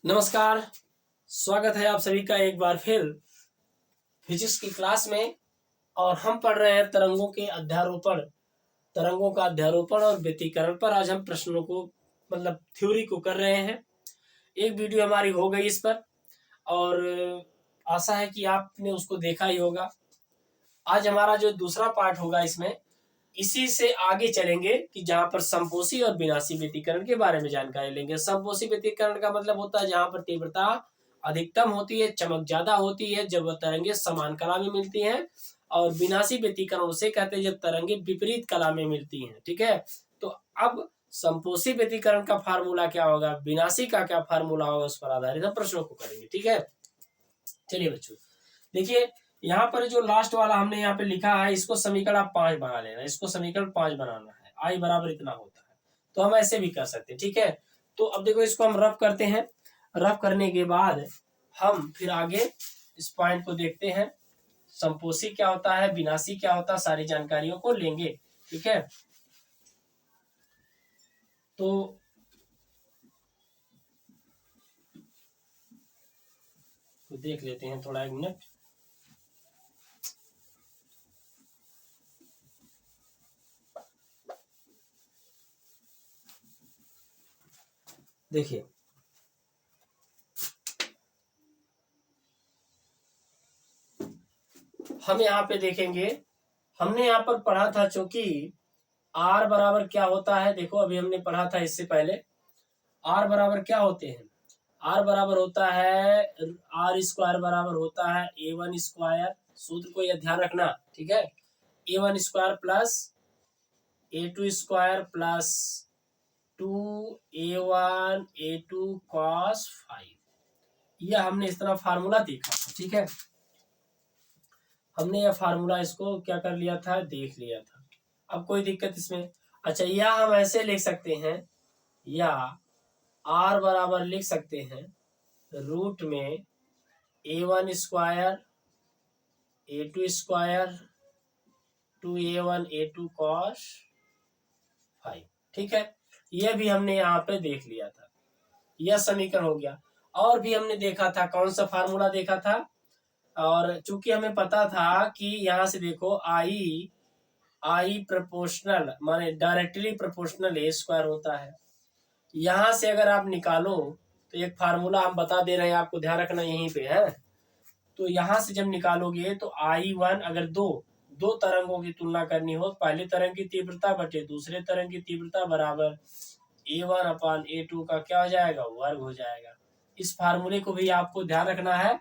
नमस्कार। स्वागत है आप सभी का एक बार फिर फिजिक्स की क्लास में। और हम पढ़ रहे हैं तरंगों का अध्यारोपण और व्यतिकरण पर। आज हम प्रश्नों को मतलब थ्योरी को कर रहे हैं। एक वीडियो हमारी हो गई इस पर और आशा है कि आपने उसको देखा ही होगा। आज हमारा जो दूसरा पार्ट होगा इसमें इसी से आगे चलेंगे कि जहां पर समपोषी और विनाशी व्यतिकरण के बारे में जानकारी लेंगे। समपोषी व्यतिकरण का मतलब होता है जहां पर तीव्रता अधिकतम होती है, चमक ज्यादा होती है जब तरंगे समान कला में मिलती हैं। और विनाशी व्यतिकरण उसे कहते हैं जब तरंगे विपरीत कला में मिलती हैं। ठीक है, तो अब समपोषी व्यतिकरण का फार्मूला क्या होगा, विनाशी का क्या फार्मूला होगा, उस पर आधारित हम प्रश्नों को करेंगे। ठीक है, चलिए बच्चों देखिए, यहाँ पर जो लास्ट वाला हमने यहाँ पे लिखा है इसको समीकरण आप 5 बना लेना। इसको समीकरण 5 बनाना है, आई बराबर इतना होता है। तो हम ऐसे भी कर सकते हैं। ठीक है, तो अब देखो इसको हम रफ करते हैं। रफ करने के बाद हम फिर आगे इस पॉइंट को देखते हैं, समपोषी क्या होता है, विनाशी क्या होता है, सारी जानकारियों को लेंगे। ठीक है, तो देख लेते हैं थोड़ा, एक मिनट। देखिए हम यहाँ पे देखेंगे, हमने यहाँ पर पढ़ा था चूंकि आर बराबर क्या होता है। देखो अभी हमने पढ़ा था इससे पहले आर बराबर क्या होते हैं। आर बराबर होता है, आर स्क्वायर बराबर होता है ए वन स्क्वायर। सूत्र को यह ध्यान रखना। ठीक है, a one square plus a two square plus 2a1 a2 cos 5। यह हमने इस तरह फार्मूला देखा था। ठीक है, हमने यह फार्मूला इसको क्या कर लिया था, देख लिया था। अब कोई दिक्कत इसमें? अच्छा, या हम ऐसे लिख सकते हैं, या आर बराबर लिख सकते हैं रूट में a1 square a2 square 2a1 a2 cos 5। ठीक है, यह भी हमने यहाँ पे देख लिया था, यह समीकरण हो गया। और भी हमने देखा था, कौन सा फार्मूला देखा था। और चूंकि हमें पता था कि यहाँ से देखो आई प्रोपोर्शनल माने डायरेक्टली प्रोपोर्शनल ए स्क्वायर होता है। यहाँ से अगर आप निकालो तो एक फार्मूला हम बता दे रहे हैं आपको, ध्यान रखना यहीं पे है। तो यहाँ से जब निकालोगे तो I1, अगर दो तरंगों की तुलना करनी हो, पहले तरंग की तीव्रता बटे दूसरे तरंग की तीव्रता बराबर A1/A2 का क्या हो जाएगा, वर्ग हो जाएगा। इस फार्मूले को भी आपको ध्यान रखना है।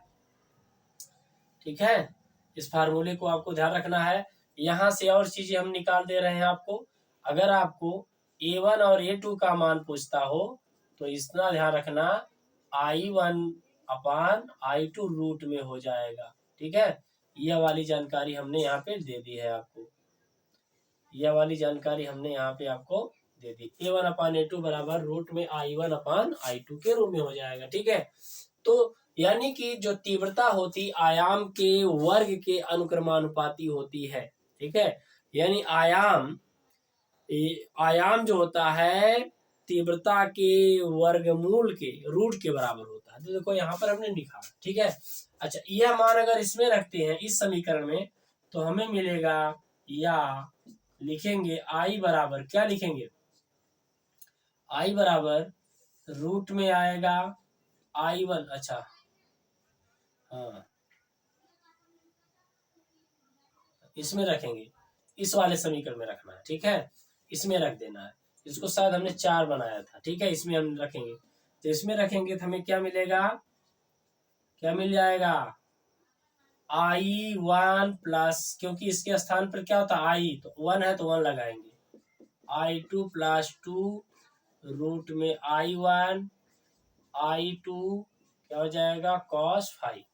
ठीक है, इस फार्मूले को आपको ध्यान रखना है। यहाँ से और चीजें हम निकाल दे रहे हैं आपको। अगर आपको A1 और A2 का मान पूछता हो तो इतना ध्यान रखना, I1/I2 रूट में हो जाएगा। ठीक है, यह वाली जानकारी हमने यहाँ पे दे दी है आपको। यह वाली जानकारी हमने यहाँ पे आपको दे दी। A1/A2 बराबर रूट में I1/I2 के रूप में हो जाएगा। ठीक है, तो यानी कि जो तीव्रता होती आयाम के वर्ग के अनुक्रमानुपाती होती है। ठीक है, यानी आयाम जो होता है तीव्रता के वर्गमूल के रूट के बराबर होता है। तो देखो यहाँ पर हमने लिखा। ठीक है, अच्छा, यह मान अगर इसमें रखते हैं इस समीकरण में तो हमें मिलेगा, या लिखेंगे आई बराबर क्या लिखेंगे, आई बराबर रूट में आएगा I1। अच्छा हाँ, इसमें रखेंगे, इस वाले समीकरण में रखना है। ठीक है, इसमें रख देना है। इसको शायद हमने 4 बनाया था। ठीक है, इसमें हम रखेंगे, तो इसमें रखेंगे तो हमें क्या मिलेगा, क्या मिल जाएगा, I1 प्लस, क्योंकि इसके स्थान पर क्या होता है आई, तो 1 है तो 1 लगाएंगे, I2 प्लस 2 रूट में I1 I2 क्या हो जाएगा cos 5।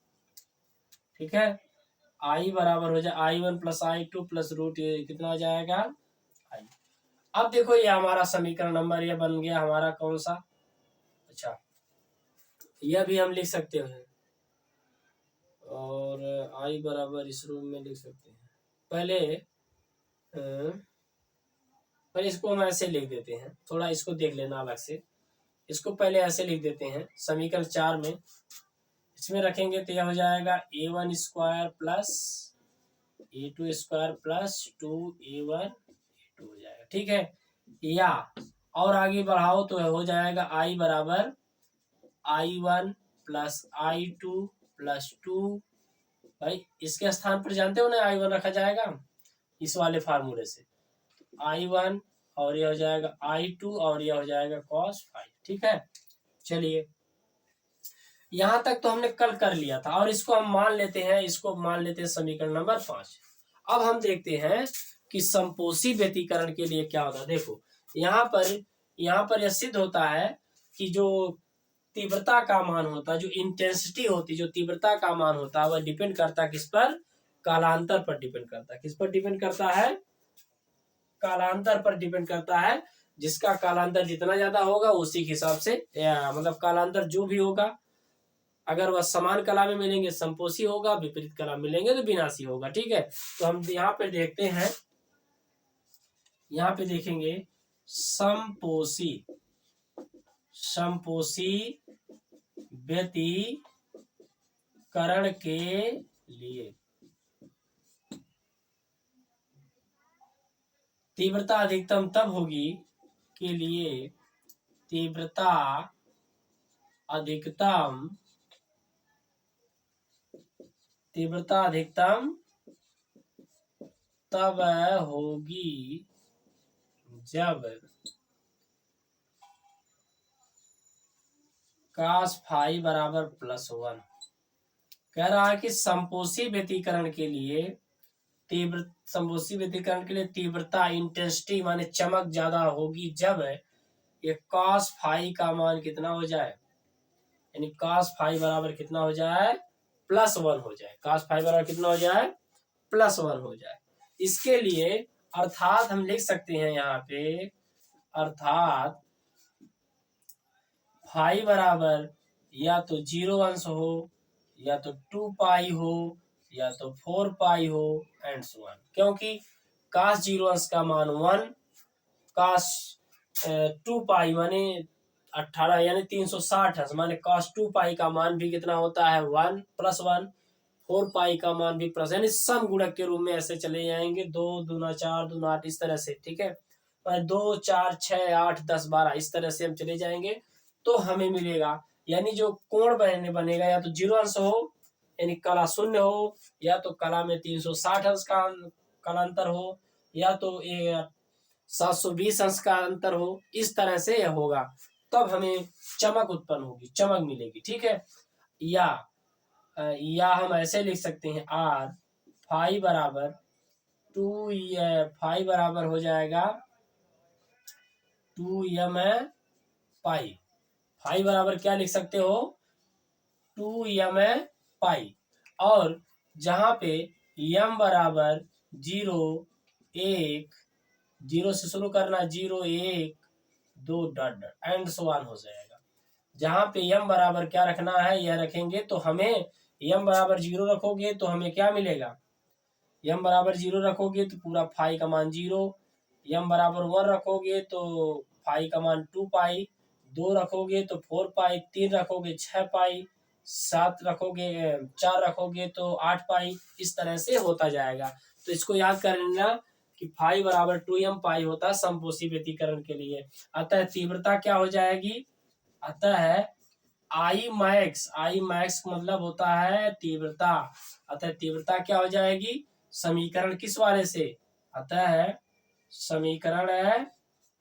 ठीक है, आई बराबर हो जाए I1 plus I2 plus root, कितना हो जाएगा आई। अब देखो ये हमारा समीकरण नंबर ये बन गया हमारा कौन सा। अच्छा, यह भी हम लिख सकते हैं, और आई बराबर इस रूप में लिख सकते हैं। पहले इसको हम ऐसे लिख देते हैं, थोड़ा इसको देख लेना अलग से। इसको पहले ऐसे लिख देते हैं समीकरण 4 में, इसमें रखेंगे तो यह हो जाएगा a1 square plus a2 square plus 2a1 a2 हो जाएगा। ठीक है, या और आगे बढ़ाओ तो हो जाएगा i बराबर i1 प्लस i2 प्लस 2। भाई इसके स्थान पर जानते हो ना i1 रखा जाएगा इस वाले फार्मूले से, i1 और यह हो जाएगा i2 और यह हो जाएगा cos फाई। ठीक है, चलिए यहां तक तो हमने कल कर लिया था और इसको हम मान लेते हैं, इसको मान लेते हैं समीकरण नंबर 5। अब हम देखते हैं कि संपोषी व्यतीकरण के लिए क्या होता है। देखो यहाँ पर यह सिद्ध होता है कि जो तीव्रता का मान होता है, जो इंटेंसिटी होती है, जो तीव्रता का मान होता है, वह डिपेंड करता है किस पर, कालांतर पर डिपेंड करता है। किस पर डिपेंड करता है, कालांतर पर डिपेंड करता है। जिसका कालांतर जितना ज्यादा होगा उसी के हिसाब से मतलब कालांतर जो भी होगा, अगर वह समान कला में मिलेंगे संपोषी होगा, विपरीत कला मिलेंगे तो विनाशी होगा। ठीक है, तो हम यहाँ पे देखते हैं, यहाँ पे देखेंगे संपोषी व्यतीकरण के लिए तीव्रता अधिकतम तब होगी के लिए तीव्रता अधिकतम तब होगी जब cos फाई बराबर +1। कह रहा है कि संपोषी व्यतीकरण के लिए तीव्रता इंटेंसिटी माने चमक ज्यादा होगी जब ये cos फाई का मान कितना हो जाए, यानी cos फाई बराबर कितना हो जाए, +1 हो जाए। cos फाई बराबर कितना हो जाए, +1 हो जाए। इसके लिए अर्थात हम लिख सकते हैं यहाँ पे, अर्थात फाई बराबर या तो 0 अंश हो, या तो 2 पाई हो, या तो 4 पाई हो एंड सो ऑन। क्योंकि cos 0 अंश का मान 1, cos 2 पाई माने 18 यानी 360 अंश, माने cos 2 पाई का मान भी कितना होता है 1 +1, 4 पाई का मान भी प्लस, यानी सम गुणक के रूप में ऐसे चले जाएंगे, 2 दूना 4 दूना 8 इस तरह से। ठीक है, 2 4 6 8 10 12 इस तरह से हम चले जाएंगे तो हमें मिलेगा, यानी जो कोण बनेगा या तो 0 अंश हो यानी कला 0 हो, या तो कला में 360 अंश का कलांतर हो, या तो 720 अंश का अंतर हो। इस तरह से यह होगा, तब हमें चमक उत्पन्न होगी, चमक मिलेगी। ठीक है, या हम ऐसे लिख सकते हैं r फाई बराबर 2 फाई बराबर हो जाएगा 2m पाई। फाई बराबर क्या लिख सकते हो, 2m पाई। और जहां पे m बराबर 0 1 0 से शुरू करना, 0 1 2 dot dot and so on हो जाएगा। जहां पे m बराबर क्या रखना है यह रखेंगे तो हमें m बराबर 0 रखोगे तो हमें क्या मिलेगा, m बराबर 0 रखोगे तो पूरा फाई का मान 0, m बराबर 1 रखोगे तो फाई का मान 2 पाई, 2 रखोगे तो 4 पाई, 3 रखोगे 6 पाई, 7 रखोगे 4 रखोगे तो 8 पाई। इस तरह से होता जाएगा। तो इसको याद कर लेना कि फाई बराबर 2m पाई होता है संपोषी व्यतीकरण के लिए। अतः तीव्रता क्या हो जाएगी, अतः आई मैक्स मतलब होता है तीव्रता। अतः तीव्रता क्या हो जाएगी, समीकरण किस वाले से, अतः समीकरण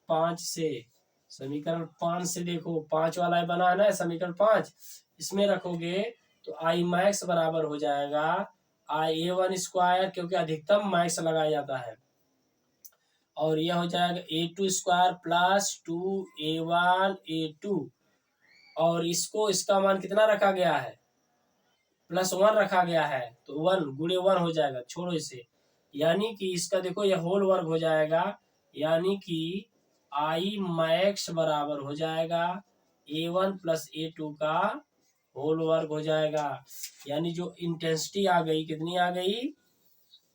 5 से, समीकरण 5 से देखो 5 वाला बनाना है, समीकरण 5 इसमें रखोगे तो आई मैक्स बराबर हो जाएगा a1 स्क्वायर, क्योंकि अधिकतम मैक्स लगाया जाता है, और यह हो जाएगा a2 square plus 2a1 a2, और इसका मान कितना रखा गया है, +1 रखा गया है, तो 1 गुणे 1 हो जाएगा, छोड़ो इसे, यानी कि इसका देखो यह होल वर्ग हो जाएगा, यानी कि आई मैक्स बराबर हो जाएगा a1 प्लस a2 का होल वर्ग हो जाएगा। यानी जो इंटेंसिटी आ गई, कितनी आ गई,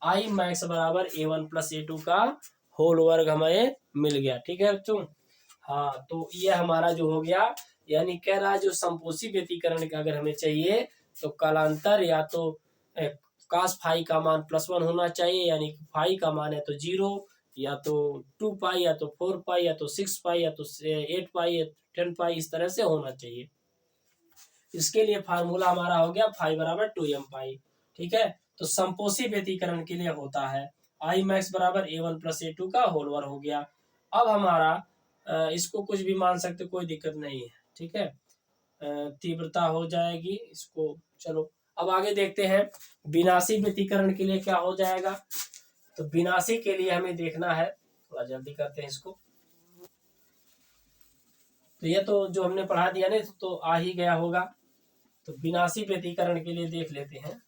आई मैक्स बराबर a1 प्लस a2 का होल वर्ग हमें मिल गया। ठीक है बच्चों, हाँ, तो ये हमारा जो हो गया, यानी कह रहा है जो संपोषी व्यतिकरण का अगर हमें चाहिए तो कालांतर या तो कास फाई का मान +1 होना चाहिए, यानी फाई का मान है तो 0, या तो 2 पाई, या तो 4 पाई, या तो 6 पाई, या तो 8 पाई, या 10 पाई, इस तरह से होना चाहिए। इसके लिए फार्मूला हमारा हो गया फाई बराबर 2m पाई। ठीक है, तो संपोषी व्यतिकरण के लिए होता है आई मैक्स बराबर a1 + a2 का होल वर्ग हो गया। अब हमारा इसको कुछ भी मान सकते, कोई दिक्कत नहीं है। ठीक है, तीव्रता हो जाएगी इसको। चलो अब आगे देखते हैं विनाशी व्यतिकरण के लिए क्या हो जाएगा। तो विनाशी के लिए हमें देखना है, थोड़ा जल्दी करते हैं इसको। तो ये तो जो हमने पढ़ा दिया ना तो आ ही गया होगा। तो विनाशी व्यतिकरण के लिए देख लेते हैं,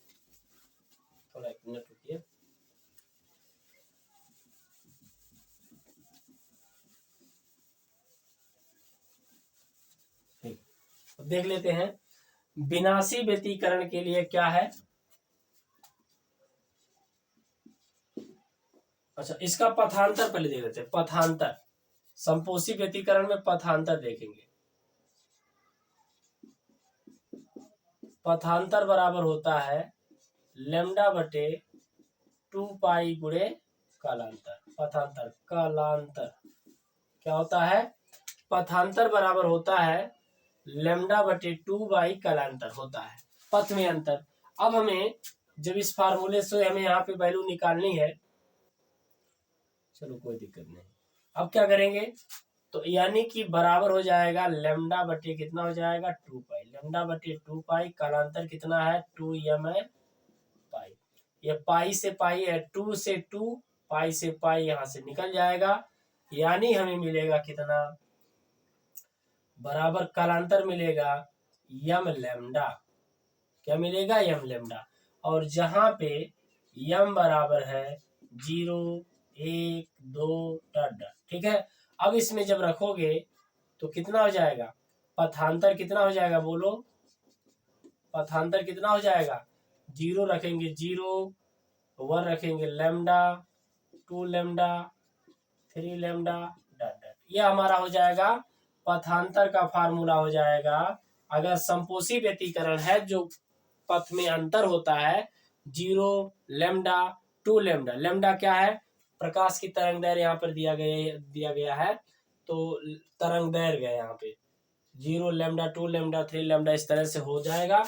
थोड़ा 1 मिनट रुकिए। ठीक, तो देख लेते हैं विनाशी व्यतिकरण के लिए क्या है। अच्छा, इसका पथांतर पहले देख लेते हैं। पथांतर, संपोषी व्यतिकरण में पथांतर देखेंगे। पथांतर बराबर होता है λ/2 पाई गुणे कालांतर। पथांतर कालांतर क्या होता है, पथांतर बराबर होता है λ/2 बाई कालांतर होता है, पथ में अंतर। अब हमें जब इस फार्मूले से हमें यहाँ पे वैल्यू निकालनी है, चलो कोई दिक्कत नहीं। अब क्या करेंगे, तो यानी कि बराबर हो जाएगा λ/ कितना हो जाएगा 2 पाई, λ/2 पाई, कालांतर कितना है 2m पाई। ये पाई से पाई है, 2 से 2, पाई से पाई यहाँ से निकल जाएगा, यानी हमें मिलेगा कितना, बराबर कालांतर मिलेगा m λ। क्या मिलेगा, m λ। और जहां पे m बराबर है 0, 1, 2 डॉट डॉट। ठीक है, अब इसमें जब रखोगे तो कितना हो जाएगा, पथांतर कितना हो जाएगा बोलो, पथांतर कितना हो जाएगा, 0 रखेंगे 0, 1 रखेंगे lambda, 2 lambda, 3 lambda dot dot. ये हमारा हो जाएगा पथांतर का फार्मूला हो जाएगा। अगर संपोषी व्यतिकरण है जो पथ में अंतर होता है 0 लैम्डा 2 लैम्डा। लैम्डा क्या है, प्रकाश की तरंग दैर्घ्य यहाँ पर दिया गया है, तो तरंग दैर्घ्य यहाँ पे 0 लैम्डा 2 लैम्डा 3 लैम्डा इस तरह से हो जाएगा।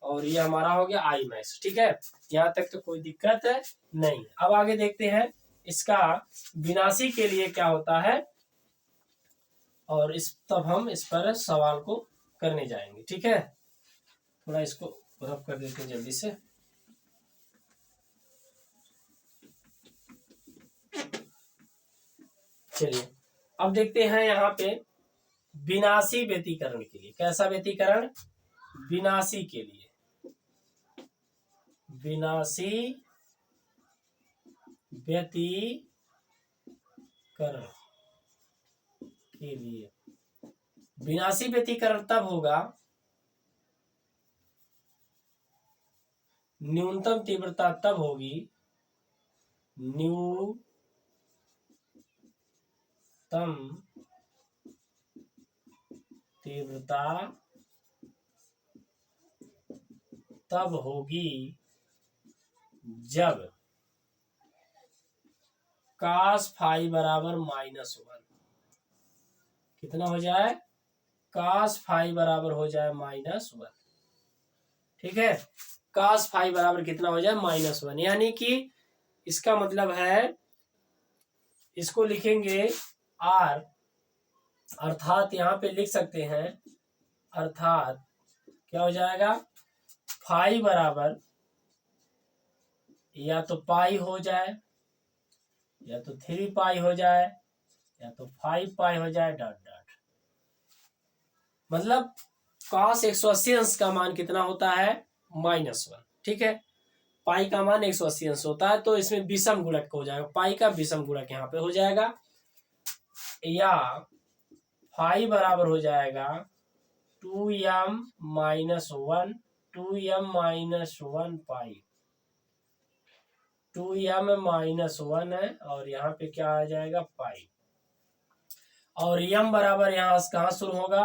और ये हमारा हो गया आई मैक्स। ठीक है, यहाँ तक तो कोई दिक्कत नहीं। अब आगे देखते हैं इसका विनाशी के लिए क्या होता है, और तब हम इस पर सवाल को करने जाएंगे। ठीक है, थोड़ा इसको रब कर देते हैं जल्दी से। चलिए अब देखते हैं यहाँ पे विनाशी व्यतिकरण के लिए। कैसा व्यतिकरण, विनाशी के लिए, विनाशी व्यतिकरण के लिए। विनाशी व्यतिकरण तब होगा न्यूनतम तीव्रता तब होगी, न्यूनतम तीव्रता तब होगी जब कास फाई बराबर -1। कितना हो जाए, कास फाई बराबर हो जाए -1। ठीक है, कास फाई बराबर कितना हो जाए -1, यानी कि इसका मतलब है, इसको लिखेंगे आर, अर्थात यहाँ पे लिख सकते हैं, अर्थात क्या हो जाएगा, फाई बराबर या तो पाई हो जाए, या तो 3 पाई हो जाए, या तो 5 पाई हो जाए डॉट डॉट। मतलब cos 180 अंश का मान कितना होता है -1। ठीक है, पाई का मान 180 अंश होता है, तो इसमें विषम गुणक हो जाएगा, पाई का विषम गुणक यहाँ पे हो जाएगा, या फाई बराबर हो जाएगा 2m - 1, 2m - 1 पाई, 2m - 1 है, और यहाँ पे क्या आ जाएगा पाई। और यम बराबर यहाँ से कहाँ शुरू होगा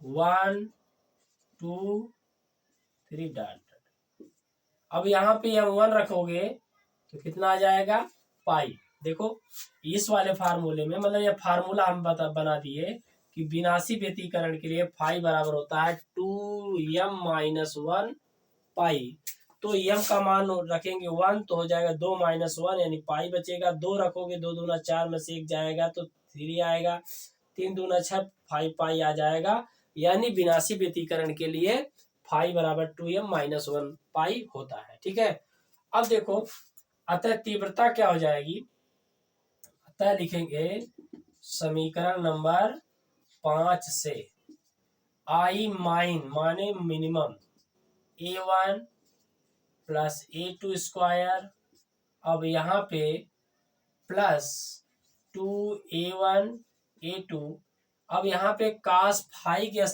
1 2 3 डॉट। अब यहाँ पे यम 1 रखोगे तो कितना आ जाएगा पाई। देखो इस वाले फार्मूले में मतलब ये फार्मूला हम बना दिए कि विनाशी व्यतीकरण के लिए फाई बराबर होता है 2m-1 पाई। तो यम का मान रखेंगे 1 तो हो जाएगा 2 - 1 यानी पाई बचेगा। 2 रखोगे 2 दूना 4 में से 1 जाएगा तो 3 आएगा। 3 दूना 6 5 पाई आ जाएगा। यानी विनाशी व्यतीकरण के लिए फाई बराबर 2m-1 पाई होता है। ठीक है। अब देखो अतः तीव्रता क्या हो जाएगी। अतः लिखेंगे समीकरण नंबर 5 से आई माइन माने minimum A1 plus A2 square. अब यहाँ पे प्लस 2A1 A2। अब यहाँ पे कास फाई के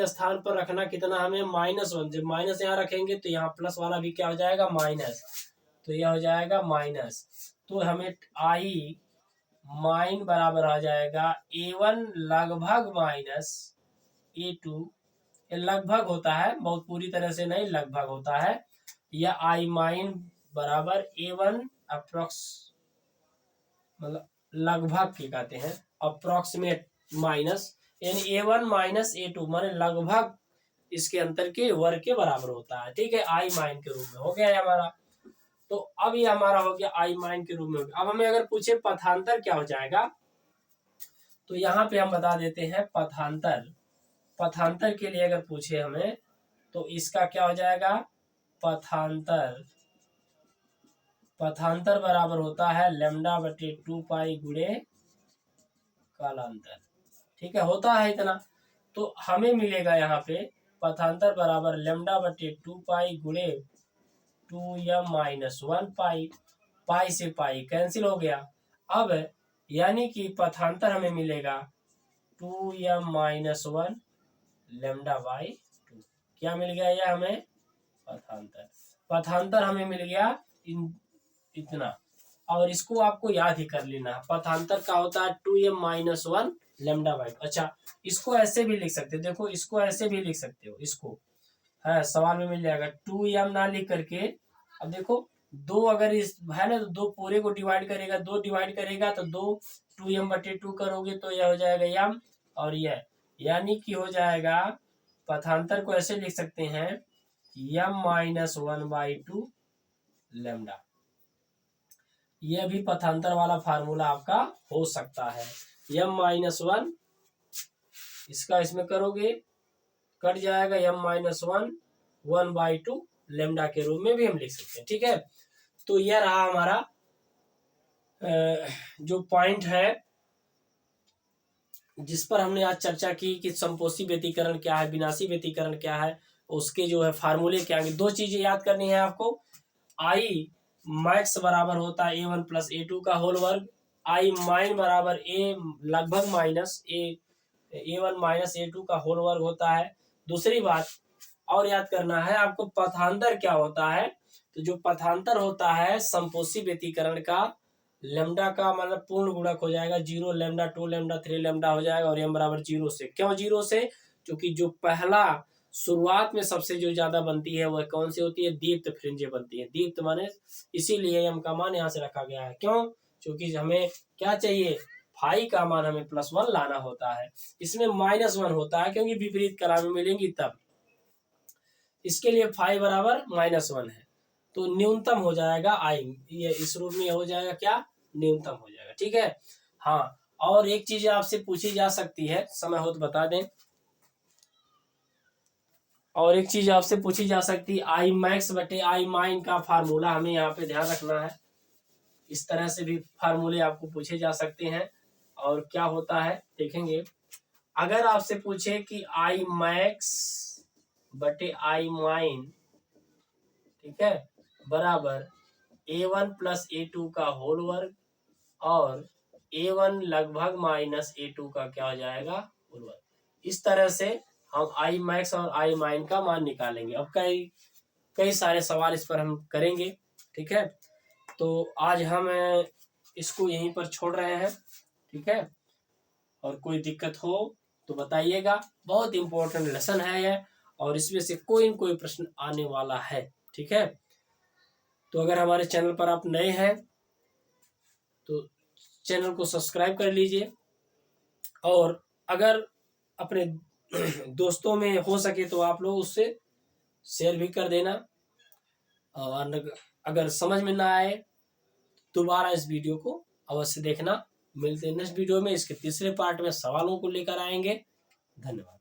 स्थान पर रखना कितना हमें -1। जब माइनस यहाँ रखेंगे तो यहाँ प्लस वाला भी क्या हो जाएगा माइनस। तो यह हो जाएगा माइनस। तो हमें आई माइन बराबर आ जाएगा A1 लगभग माइनस A2। लगभग होता है, बहुत पूरी तरह से नहीं, लगभग होता है। या आई माइन बराबर A1 अप्रोक्स मतलब लगभग के कहते हैं अप्रोक्सीमेट माइनस यानी A1 - A2 माने लगभग इसके अंतर के वर्ग के बराबर होता है। ठीक है। आई माइन के रूप में हो गया हमारा। तो अब ये हमारा हो गया आई माइन के रूप में हो गया। अब हमें अगर पूछे पथांतर क्या हो जाएगा तो यहाँ पे हम बता देते हैं पथांतर के लिए अगर पूछे हमें तो इसका क्या हो जाएगा पथांतर बराबर होता है λ/2 पाई गुणे कालांतर। ठीक है। होता है इतना। तो हमें मिलेगा यहाँ पे पथांतर बराबर λ/2 पाई गुणे 2m-1 पाई। पाई से पाई कैंसिल हो गया। अब यानी कि पथांतर हमें मिलेगा 2m-1 λ/2। क्या मिल गया यह हमें पथांतर हमें मिल गया इतना। और इसको आपको याद ही कर लेना। पथांतर का होता है 2m-1 λ/2। अच्छा इसको ऐसे भी लिख सकते हो। देखो इसको ऐसे भी लिख सकते हो। इसको है सवाल में मिल जाएगा 2m ना लिख करके। अब देखो 2 अगर इस है ना तो 2 पूरे को डिवाइड करेगा, 2 डिवाइड करेगा तो 2m/2 करोगे तो यह हो जाएगा m और यह यानी कि हो जाएगा पथांतर को ऐसे लिख सकते हैं m-1/2 लैम्डा। यह भी पथांतर वाला फार्मूला आपका हो सकता है। m-1 इसका इसमें करोगे कट जाएगा m-1 1/2 लैम्डा के रूप में भी हम लिख सकते हैं। ठीक है। तो यह रहा हमारा जो पॉइंट है जिस पर हमने आज चर्चा की कि संपोषी व्यतीकरण क्या है, विनाशी व्यतीकरण क्या है, उसके जो है फार्मूले क्या है। 2 चीजें याद करनी है आपको। आई मैक्स बराबर होता है A1 + A2 का होल वर्ग। आई माइन बराबर A लगभग माइनस A1 - A2 का होल वर्ग होता है। दूसरी बात और याद करना है आपको पथांतर क्या होता है। तो जो पथांतर होता है संपोषी व्यतीकरण का लैम्डा का मतलब पूर्ण गुणक हो जाएगा 0 लैम्डा 2 लैम्डा 3 लैम्डा हो जाएगा और m बराबर 0 से। क्यों 0 से? क्योंकि जो पहला शुरुआत में सबसे जो ज्यादा बनती है वह कौन सी होती है दीप्त फ्रिंजें बनती है। दीप्त माने इसीलिए m का मान यहाँ से रखा गया है। क्यों? क्योंकि हमें क्या चाहिए फाई का मान हमें +1 लाना होता है। इसमें -1 होता है क्योंकि विपरीत कला में मिलेंगी तब। इसके लिए फाई बराबर -1 है तो न्यूनतम हो जाएगा आई। ये इस रूप में हो जाएगा क्या न्यूनतम हो जाएगा। ठीक है। हाँ और एक चीज आपसे पूछी जा सकती है, समय हो तो बता दें। और एक चीज आपसे पूछी जा सकती है आई मैक्स बटे आई माइन का फार्मूला हमें यहाँ पे ध्यान रखना है। इस तरह से भी फार्मूले आपको पूछे जा सकते हैं। और क्या होता है देखेंगे। अगर आपसे पूछे कि आई मैक्स बटे आई माइन ठीक है बराबर A1 + A2 का होल वर्ग और A1 लगभग -A2 का क्या हो जाएगा होल वर्ग। इस तरह से हम आई मैक्स और आई माइन का मान निकालेंगे। अब कई सारे सवाल इस पर हम करेंगे। ठीक है। तो आज हम इसको यहीं पर छोड़ रहे हैं। ठीक है, और कोई दिक्कत हो तो बताइएगा। बहुत इंपॉर्टेंट लेसन है यह, और इसमें से कोई न कोई प्रश्न आने वाला है। ठीक है, तो अगर हमारे चैनल पर आप नए हैं तो चैनल को सब्सक्राइब कर लीजिए, और अगर अपने दोस्तों में हो सके तो आप लोग उससे शेयर भी कर देना। और अगर समझ में ना आए दोबारा इस वीडियो को अवश्य देखना। मिलते हैं नेक्स्ट वीडियो में, इसके तीसरे पार्ट में सवालों को लेकर आएंगे। धन्यवाद।